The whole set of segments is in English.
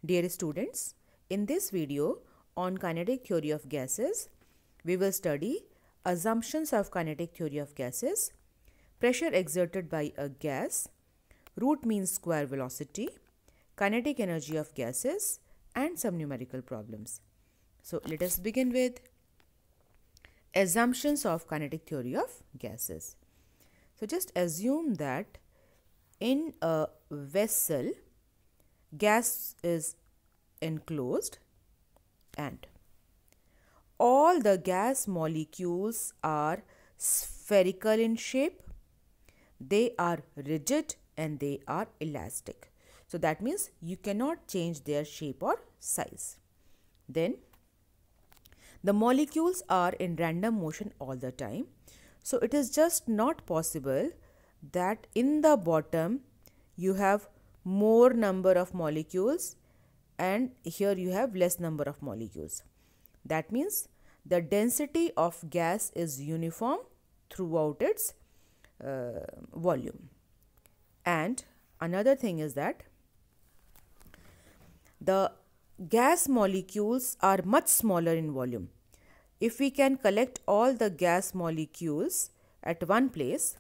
Dear students, in this video on kinetic theory of gases, we will study assumptions of kinetic theory of gases, pressure exerted by a gas, root mean square velocity, kinetic energy of gases, and some numerical problems. So let us begin with assumptions of kinetic theory of gases. So just assume that in a vessel, gas is enclosed and all the gas molecules are spherical in shape, they are rigid and they are elastic. So that means you cannot change their shape or size. Then the molecules are in random motion all the time. So it is just not possible that in the bottom you have more number of molecules and here you have less number of molecules. That means the density of gas is uniform throughout its volume. And another thing is that the gas molecules are much smaller in volume. If we can collect all the gas molecules at one place,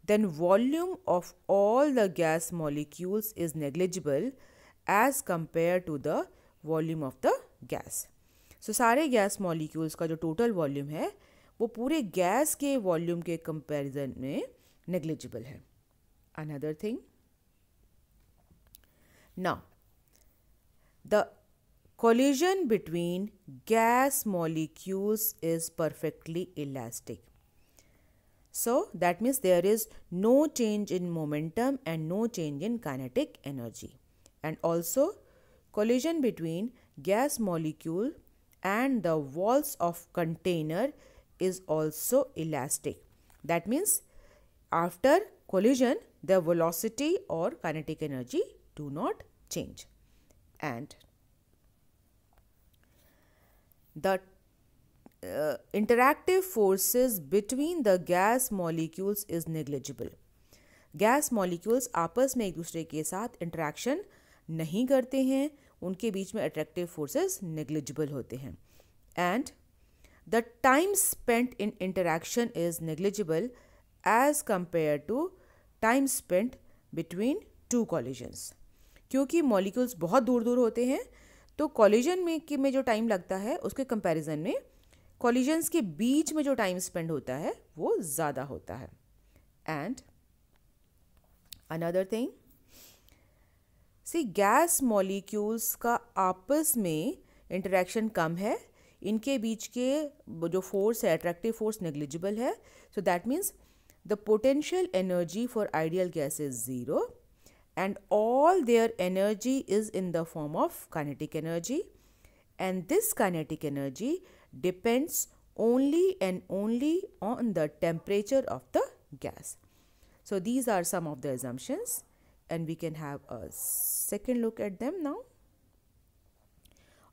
then volume of all the gas molecules is negligible as compared to the volume of the gas. So सारे gas molecules का जो total volume है वो पूरे gas के volume के comparison में negligible है. Another thing, now the collision between gas molecules is perfectly elastic. So that means there is no change in momentum and no change in kinetic energy. And also collision between gas molecule and the walls of container is also elastic. That means after collision the velocity or kinetic energy do not change. And the interactive forces between the gas molecules is negligible. Gas molecules आपस में एक दूसरे के साथ interaction नहीं करते हैं, उनके बीच में अट्रैक्टिव फोर्सेस नेग्लिजिबल होते हैं. And the time spent in interaction is negligible as compare to time spent between two collisions. क्योंकि मॉलिक्यूल्स बहुत दूर दूर होते हैं तो कॉलिजन में जो टाइम लगता है उसके कंपैरिजन में कॉलिजन्स के बीच में जो टाइम स्पेंड होता है वो ज़्यादा होता है. And another thing, see gas molecules का आपस में इंटरेक्शन कम है, इनके बीच के जो फोर्स है अट्रैक्टिव फोर्स नेग्लिजिबल है. So that means the potential energy for ideal gas is zero and all their energy is in the form of kinetic energy, and this kinetic energy depends only and only on the temperature of the gas. So these are some of the assumptions and we can have a second look at them now.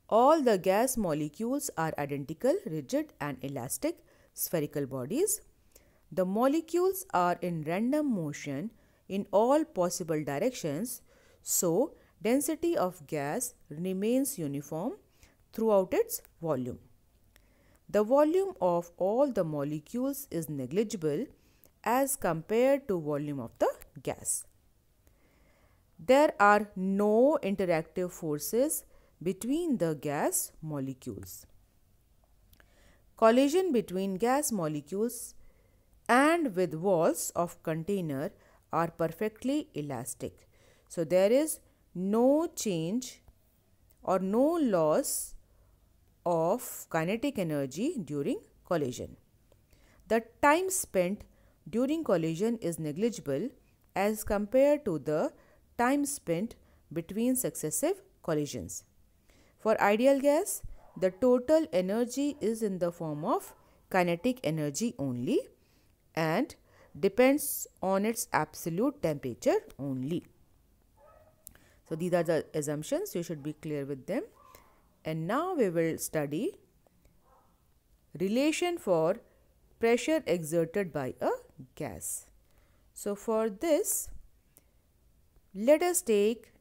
All the gas molecules are identical, rigid and elastic spherical bodies. The molecules are in random motion in all possible directions, so density of gas remains uniform throughout its volume. The volume of all the molecules is negligible as compared to volume of the gas. There are no interactive forces between the gas molecules. Collision between gas molecules and with walls of container are perfectly elastic. So there is no change or no loss of kinetic energy during collision. The time spent during collision is negligible as compared to the time spent between successive collisions. For ideal gas, the total energy is in the form of kinetic energy only and depends on its absolute temperature only. So these are the assumptions, you should be clear with them. And now we will study relation for pressure exerted by a gas. So for this, let us take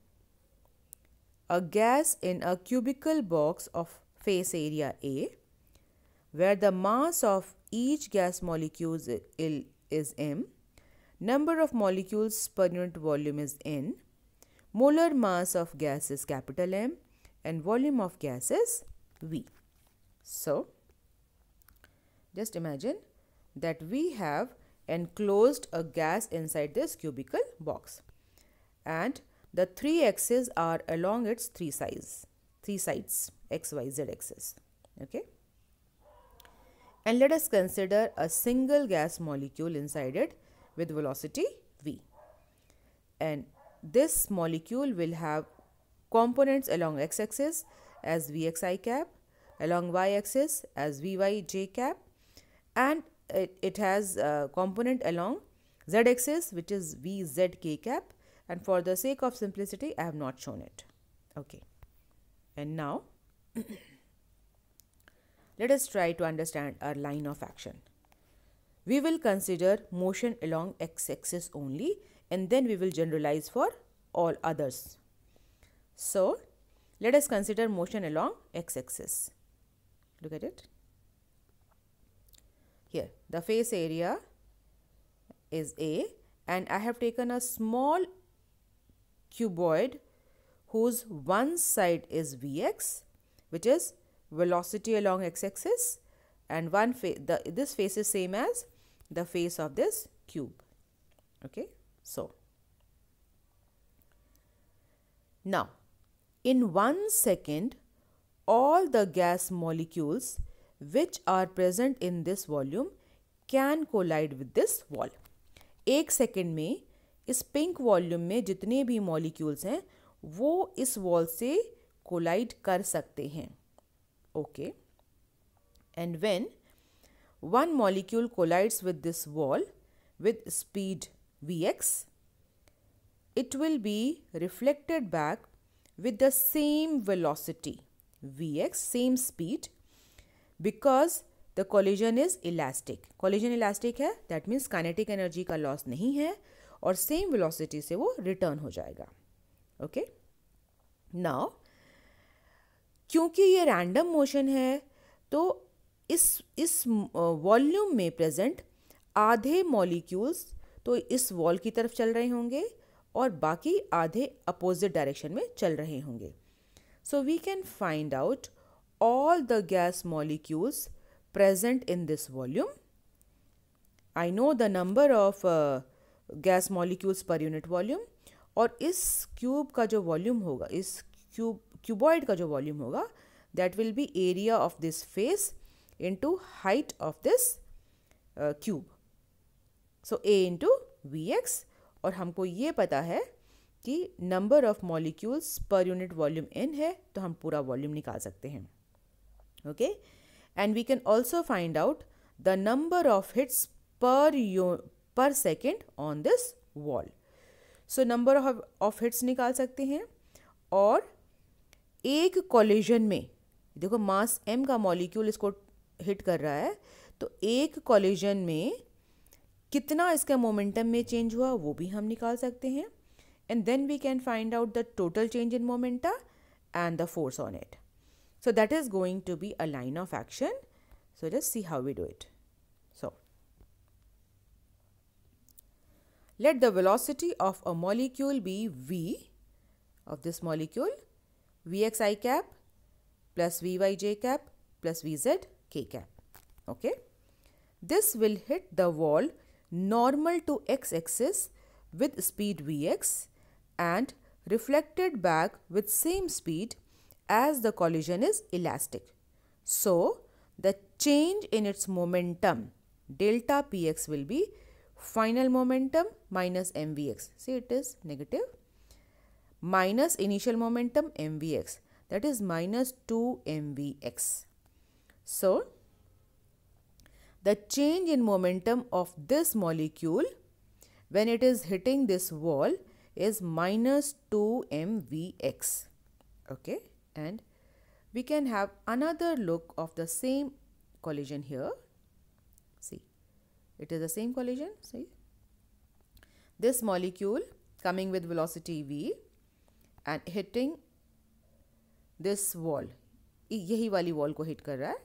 a gas in a cubical box of face area A, where the mass of each gas molecule is m, number of molecules per unit volume is n, molar mass of gas is capital M, and volume of gas is V. So, just imagine that we have enclosed a gas inside this cubical box, and the three axes are along its three sides, x, y, z axis. Okay. And let us consider a single gas molecule inside it with velocity v. And this molecule will have components along x-axis as vxi cap, along y-axis as vyj cap, and it has a component along z-axis which is vzk cap, and for the sake of simplicity I have not shown it. Okay. And now let us try to understand our line of action. We will consider motion along x-axis only, and then we will generalize for all others. So, let us consider motion along x-axis. Look at it. Here, the face area is A, and I have taken a small cuboid whose one side is Vx, which is velocity along x-axis, and this face is same as the face of this cube. Okay. So, now in 1 second all the gas molecules which are present in this volume can collide with this wall. 1 second में इस pink volume में जितने भी molecules हैं वो इस wall से collide कर सकते हैं. Okay. And when one molecule collides with this wall with speed Vx, it will be reflected back with the same velocity Vx, same speed, because the collision is elastic. Collision elastic है, that means kinetic energy का loss नहीं है और same velocity से वो return हो जाएगा. Okay. Now, क्योंकि ये random motion है तो इस वॉल्यूम में प्रेजेंट आधे मॉलिक्यूल्स तो इस वॉल की तरफ चल रहे होंगे और बाकी आधे अपोजिट डायरेक्शन में चल रहे होंगे. So we can find out all the gas molecules present in this volume. I know the number of gas molecules per unit volume, और इस क्यूब का जो वॉल्यूम होगा, इस क्यूबॉइड का जो वॉल्यूम होगा, that will be area of this face into height of this cube. So A into Vx, और हमको ये पता है कि number of molecules per unit volume n है तो हम पूरा वॉल्यूम निकाल सकते हैं. Okay, and we can also find out the number of hits per second on this wall. So number of hits निकाल सकते हैं, और एक कोलिजन में देखो मास m का मॉलिक्यूल इसको हिट कर रहा है तो एक कोलिजन में कितना इसका मोमेंटम में चेंज हुआ वो भी हम निकाल सकते हैं. And then we can find out the total change in momenta and the force on it. So that is going to be a line of action. So just see how we do it. So let the velocity of a molecule be v of this molecule, vxi cap plus vyj cap plus vz k cap. Okay, this will hit the wall normal to x-axis with speed vx and reflected back with same speed as the collision is elastic. So the change in its momentum delta px will be final momentum minus mvx. See, it is negative, minus initial momentum mvx, that is minus 2 mvx. So, the change in momentum of this molecule when it is hitting this wall is minus 2 mvx. Okay, and we can have another look of the same collision here. See, it is the same collision. See, this molecule coming with velocity v and hitting this wall, यही वाली wall को hit कर रहा है,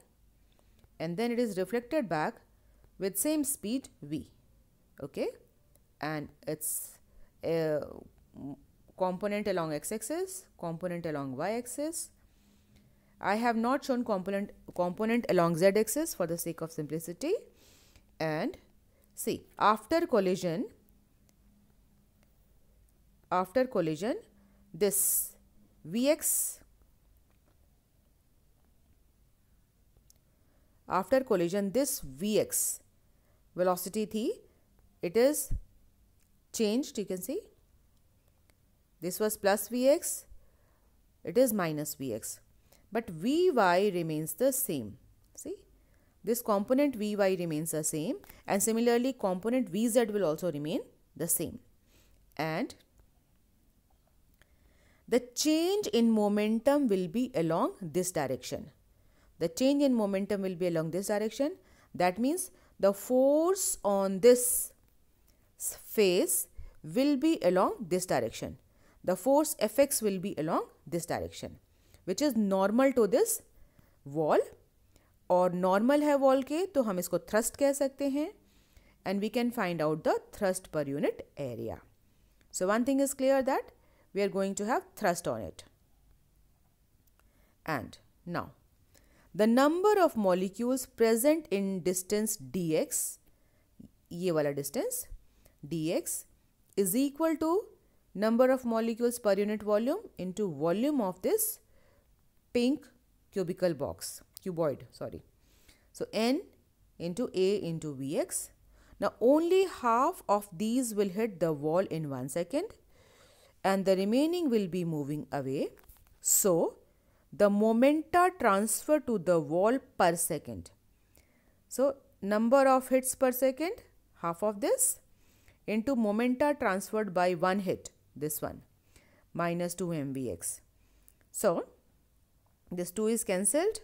and then it is reflected back with same speed v, okay, and it's a component along x-axis, component along y-axis. I have not shown component along z-axis for the sake of simplicity. And see, after collision, this vx, after collision this vx velocity थी, it is changed. You can see this was plus vx, it is minus vx, but vy remains the same. See, this component vy remains the same, and similarly component vz will also remain the same. And the change in momentum will be along this direction. The change in momentum will be along this direction. That means the force on this face will be along this direction. The force Fx will be along this direction, which is normal to this wall. और normal है wall के तो हम इसको thrust कह सकते हैं, and we can find out the thrust per unit area. So one thing is clear that we are going to have thrust on it. And now the number of molecules present in distance dx, ये वाला distance dx, is equal to number of molecules per unit volume into volume of this pink cuboid, sorry. So n into a into vx. Now only half of these will hit the wall in 1 second, and the remaining will be moving away. So the momenta transfer to the wall per second. So number of hits per second, half of this, into momenta transferred by one hit, this one, minus 2 mvx. So this 2 is cancelled,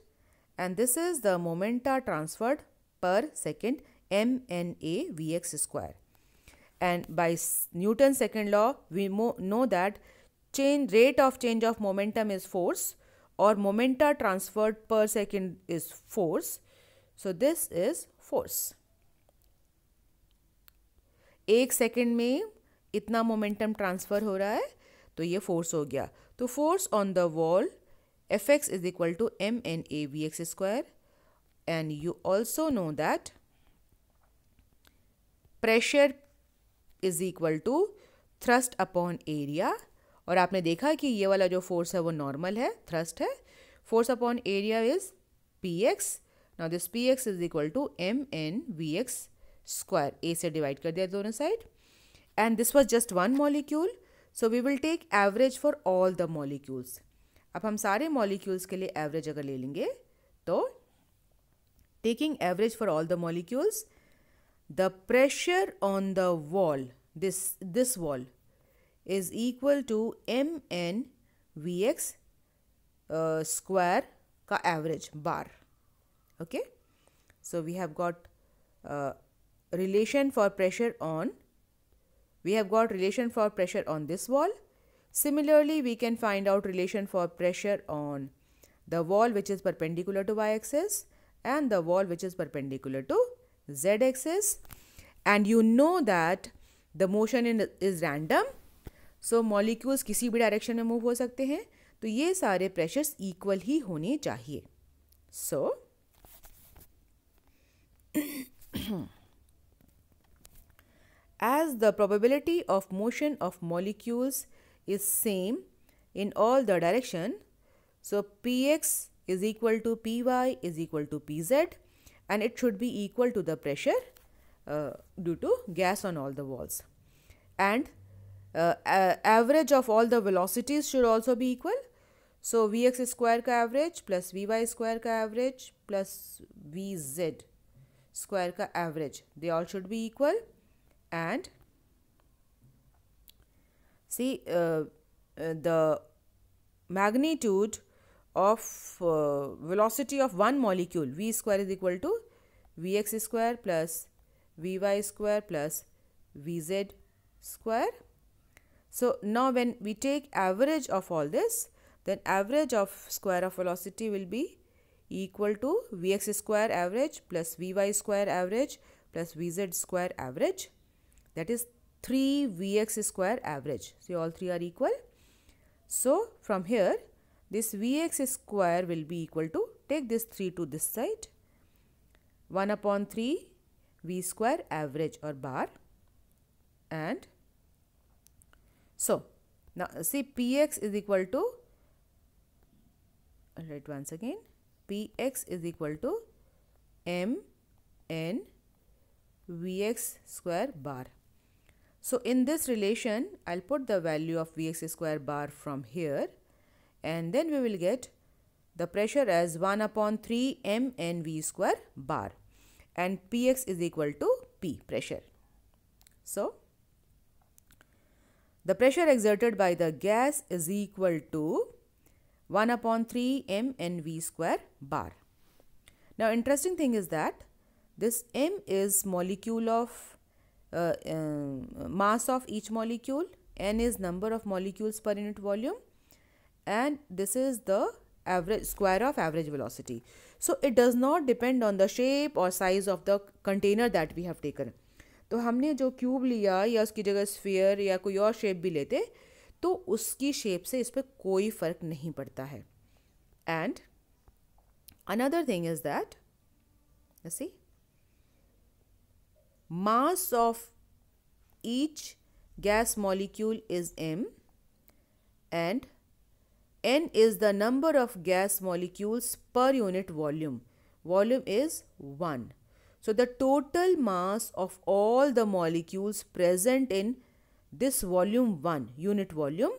and this is the momenta transferred per second, mna vx square. And by Newton's second law, we know that rate of change of momentum is force, or momenta transferred per second is force. So this is force. एक second में इतना momentum transfer हो रहा है, तो ये force हो गया. तो force on the wall Fx is equal to mna vx square, and you also know that pressure is equal to thrust upon area. और आपने देखा कि ये वाला जो फोर्स है वो नॉर्मल है, थ्रस्ट है. Force upon area is px. Now this px is equal to mn vx square. A से डिवाइड कर दिया दोनों side, and this was just one molecule. So we will take average for all the molecules. अब हम सारे molecules के लिए average अगर ले लेंगे तो taking average for all the molecules, the pressure on the wall, this wall is equal to mn vx square का average bar. Okay, so we have got relation for pressure on, this wall. Similarly, we can find out relation for pressure on the wall which is perpendicular to y-axis and the wall which is perpendicular to z-axis. And you know that the motion is random. So molecules किसी भी direction में move हो सकते हैं, तो ये सारे pressures equal ही होने चाहिए. So as the probability of motion of molecules is same in all the direction, so px is equal to py is equal to pz, and it should be equal to the pressure due to gas on all the walls. And average of all the velocities should also be equal. So vx square का average plus vy square का average plus vz square का average, they all should be equal. And see, the magnitude of velocity of one molecule, v square is equal to vx square plus vy square plus vz square. So now when we take average of all this, then average of square of velocity will be equal to Vx square average plus Vy square average plus Vz square average, that is 3 Vx square average. See, all three are equal. So from here this Vx square will be equal to, take this 3 to this side, 1 upon 3 V square average or bar. And so now see, Px is equal to, I'll write once again, Px is equal to mn Vx square bar. So in this relation I'll put the value of Vx square bar from here, and then we will get the pressure as 1 upon 3 mn V square bar, and Px is equal to P, pressure. So the pressure exerted by the gas is equal to 1 upon 3 mn V square bar. Now interesting thing is that this m is molecule of mass of each molecule, n is number of molecules per unit volume, and this is the average square of average velocity. So it does not depend on the shape or size of the container that we have taken. तो हमने जो cube लिया या उसकी जगह sphere या कोई और शेप भी लेते तो उसकी शेप से इस पर कोई फ़र्क नहीं पड़ता है. And another thing is that see mass of each gas molecule is m, and n is the number of gas molecules per unit volume. Volume is 1. So the total mass of all the molecules present in this volume 1 unit volume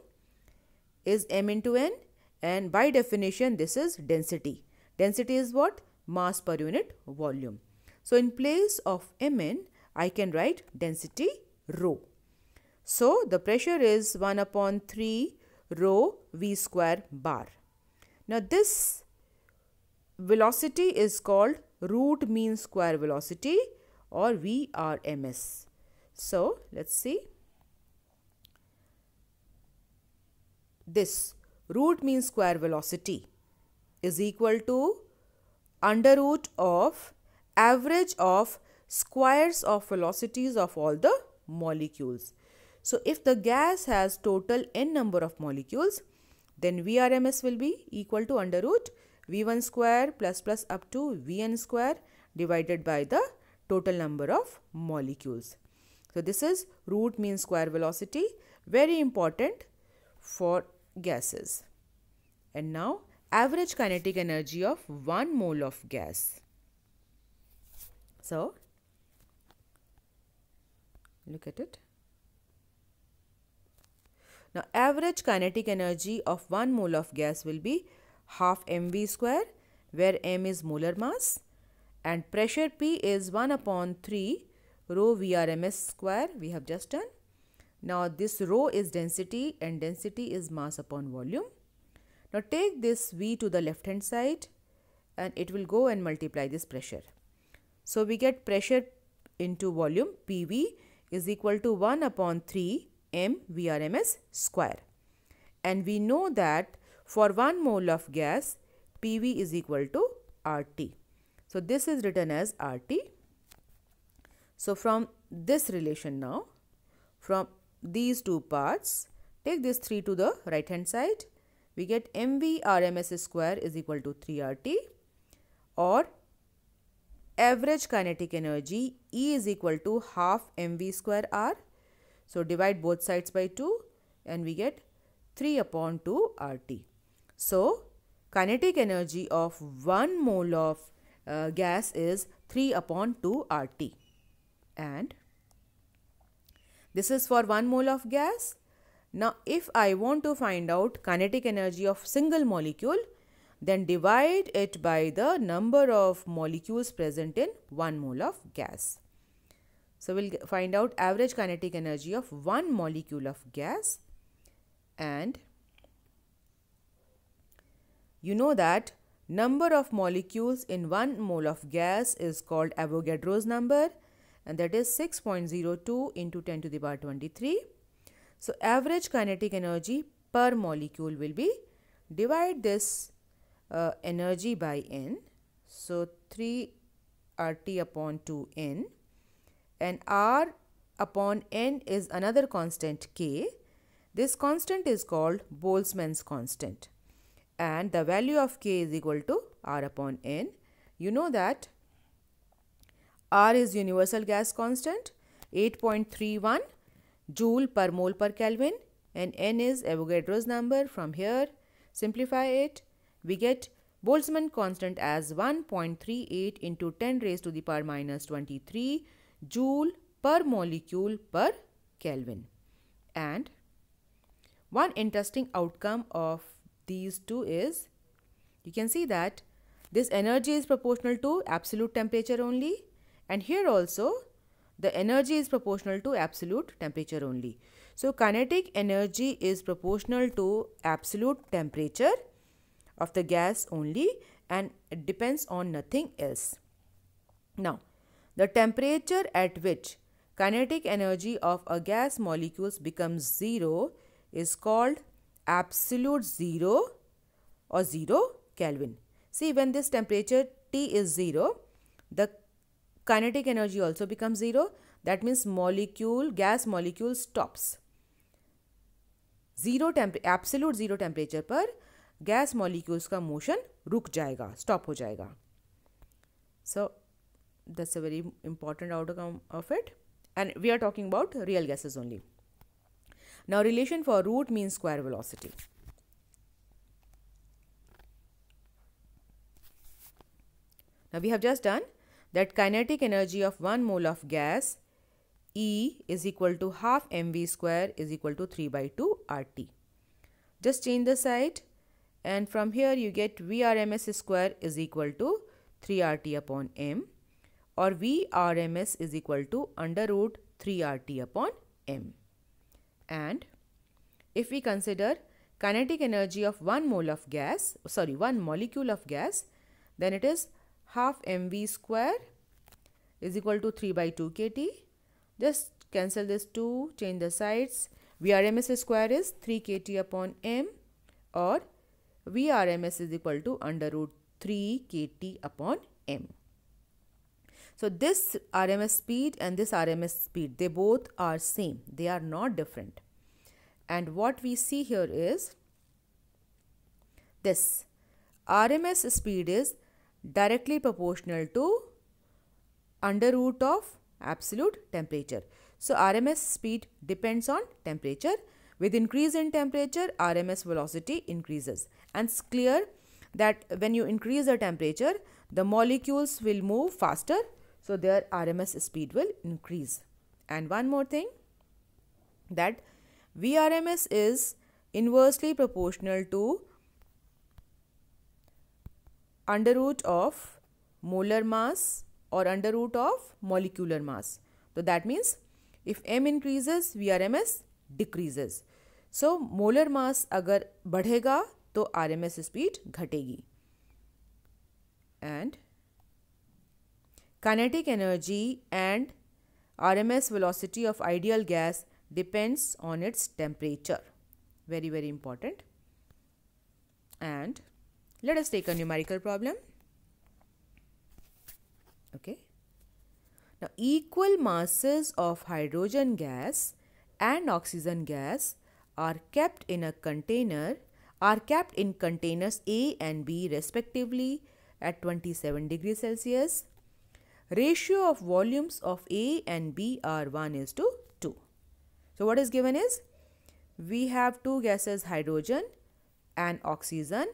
is m into n, and by definition this is density. Density is what? Mass per unit volume. So in place of mn I can write density rho. So the pressure is 1 upon 3 rho V square bar. Now this velocity is called root mean square velocity or VRMS. So let's see. This root mean square velocity is equal to under root of average of squares of velocities of all the molecules. So if the gas has total n number of molecules, then VRMS will be equal to under root V1 square plus up to Vn square divided by the total number of molecules. So this is root mean square velocity, very important for gases. And now average kinetic energy of 1 mole of gas. So look at it. Now average kinetic energy of 1 mole of gas will be half mv square, where m is molar mass, and pressure P is 1 upon 3 rho VRMS square we have just done. Now this rho is density and density is mass upon volume. Now take this V to the left hand side and it will go and multiply this pressure. So we get pressure into volume PV is equal to 1 upon 3 m VRMS square. And we know that for 1 mole of gas PV is equal to RT. So this is written as RT. So from this relation now, from these two parts, take this 3 to the right hand side, we get mv RMS square is equal to 3 RT, or average kinetic energy E is equal to half mv square R. So divide both sides by 2 and we get 3 upon 2 RT. So kinetic energy of 1 mole of gas is 3 upon 2 RT. And this is for 1 mole of gas. Now if I want to find out kinetic energy of single molecule, then divide it by the number of molecules present in 1 mole of gas. So we'll find out average kinetic energy of 1 molecule of gas, and you know that number of molecules in 1 mole of gas is called Avogadro's number, and that is 6.02 into 10 to the power 23. So average kinetic energy per molecule will be divide this energy by n. So 3 RT upon 2n, and R upon n is another constant k. This constant is called Boltzmann's constant, and the value of k is equal to R upon n. You know that R is universal gas constant, 8.31 joule per mole per Kelvin, and n is Avogadro's number. From here, simplify it, we get Boltzmann constant as 1.38 into 10 raised to the power minus 23 joule per molecule per Kelvin. And one interesting outcome of these two is, you can see that this energy is proportional to absolute temperature only, and here also the energy is proportional to absolute temperature only. So kinetic energy is proportional to absolute temperature of the gas only, and it depends on nothing else. Now, the temperature at which kinetic energy of a gas molecules becomes zero is called absolute zero or 0 Kelvin. See, when this temperature T is 0, the kinetic energy also becomes 0. That means gas molecule stops. Absolute 0 temperature पर gas molecules का motion रुक जाएगा, stop हो जाएगा. So that's a very important outcome of it, and we are talking about real gases only. Now relation for root mean square velocity. Now we have just done that kinetic energy of 1 mole of gas E is equal to half mv square is equal to 3 by 2 RT. Just change the side, and from here you get Vrms square is equal to 3 RT upon m, or Vrms is equal to under root 3 RT upon m. And if we consider kinetic energy of 1 molecule of gas, then it is half mv square is equal to 3 by 2 kT. Just cancel this 2, change the sides. Vrms square is 3 kT upon m, or Vrms is equal to under root 3 kT upon m. So this RMS speed and this RMS speed, they both are same. They are not different. And what we see here is this RMS speed is directly proportional to under root of absolute temperature. So RMS speed depends on temperature. With increase in temperature, RMS velocity increases. And it's clear that when you increase the temperature, the molecules will move faster, so their RMS speed will increase. And one more thing, that Vrms is inversely proportional to under root of molar mass or under root of molecular mass. So that means if m increases, Vrms decreases. So molar mass अगर बढ़ेगा तो RMS speed घटेगी. And kinetic energy and RMS velocity of ideal gas depends on its temperature. Very, very important. And let us take a numerical problem. Okay. Now, equal masses of hydrogen gas and oxygen gas are kept in containers A and B respectively at 27 degrees Celsius. Ratio of volumes of A and B are 1:2. So what is given is, we have two gases, hydrogen and oxygen,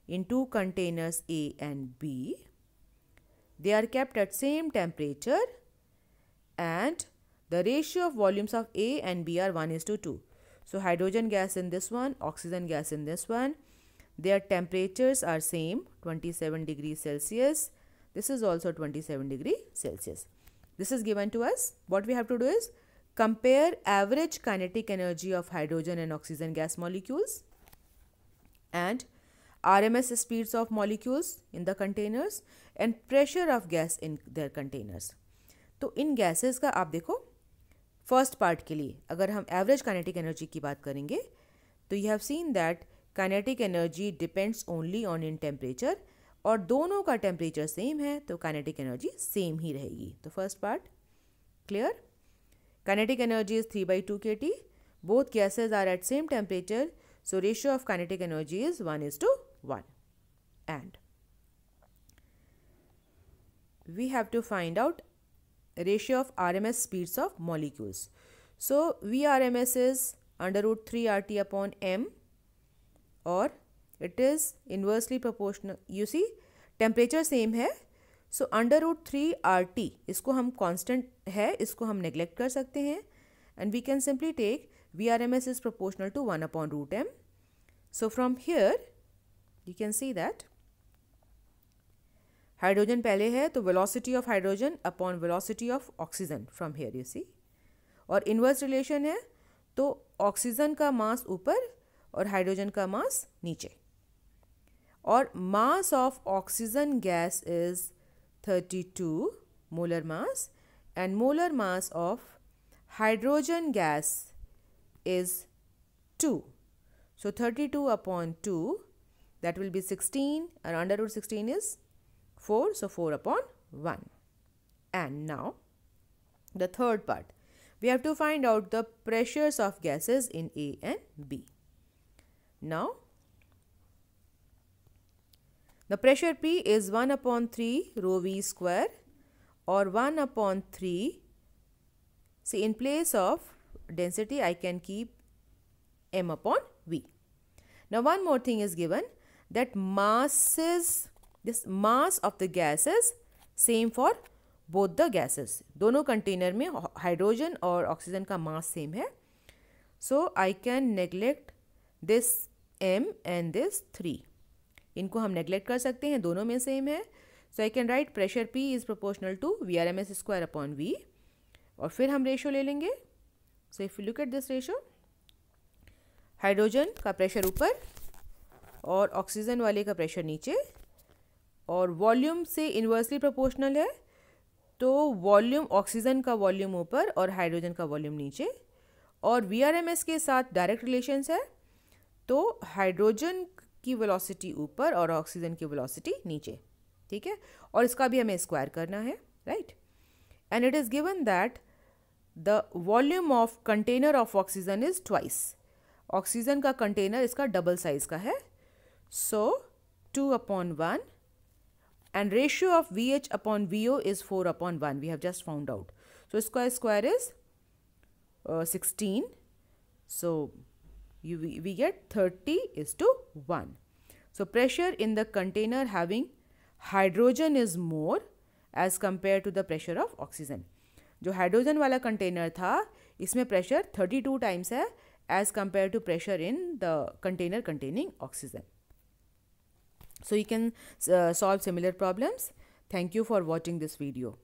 in two containers A and B. They are kept at same temperature, and the ratio of volumes of A and B are 1:2. So hydrogen gas in this one, oxygen gas in this one, their temperatures are same, 27 degrees Celsius. This is also 27 degrees Celsius. This is given to us. What we have to do is compare average kinetic energy of hydrogen and oxygen gas molecules and RMS speeds of molecules in the containers and pressure of gas in their containers. तो इन gases का आप देखो, first part के लिए अगर हम average kinetic energy की बात करेंगे तो you have seen that kinetic energy depends only on in temperature, और दोनों का टेम्परेचर सेम है तो काइनेटिक एनर्जी सेम ही रहेगी. तो first part clear. Kinetic energy is 3/2 kT. Both gases are at same temperature, so ratio of kinetic energy is 1:1. And we have to find out ratio of RMS speeds of molecules. So Vrms is √3 RT upon m, or it is inversely proportional. You see temperature same है, so √3 RT इसको हम constant है, इसको हम neglect कर सकते हैं, and we can simply take Vrms is proportional to 1/√m. So from here you can see that hydrogen पहले है तो velocity of hydrogen upon velocity of oxygen from here you see, और इन्वर्स रिलेशन है तो oxygen का मास ऊपर और hydrogen का मास नीचे, और mass of oxygen gas is 32 molar mass and molar mass of hydrogen gas is 2. So 32 upon 2, that will be 16, and √16 is 4, so 4 upon 1. And now the third part, we have to find out the pressures of gases in A and B. Now the pressure P is 1/3 rho V square, or 1/3. See, in place of density I can keep m upon v. Now one more thing is given, that this mass of the gas is same for both the gases. दोनों container में hydrogen और oxygen का mass same है, so I can neglect this m and this 3. इनको हम neglect कर सकते हैं, दोनों में सेम है, so I can write pressure P is proportional to Vrms square upon V, और फिर हम रेशो ले लेंगे. So if you look at this ratio, hydrogen का प्रेशर ऊपर और ऑक्सीजन वाले का प्रेशर नीचे, और वॉल्यूम से इन्वर्सली प्रोपोर्शनल है तो वॉल्यूम ऑक्सीजन का वॉल्यूम ऊपर और हाइड्रोजन का वॉल्यूम नीचे, और Vrms के साथ डायरेक्ट रिलेशंस है तो हाइड्रोजन की वेलोसिटी ऊपर और ऑक्सीजन की वेलोसिटी नीचे. ठीक है, और इसका भी हमें स्क्वायर करना है, right. And it is given that the volume of container of oxygen is twice. Oxygen का कंटेनर इसका डबल साइज का है, so 2/1, and ratio of VH upon VO is 4/1. We have just found out. So square is 16. So we get 30:1. So pressure in the container having hydrogen is more as compared to the pressure of oxygen. जो hydrogen वाला container था इसमें pressure 32 times है as compare to pressure in the container containing oxygen. So you can solve similar problems. Thank you for watching this video.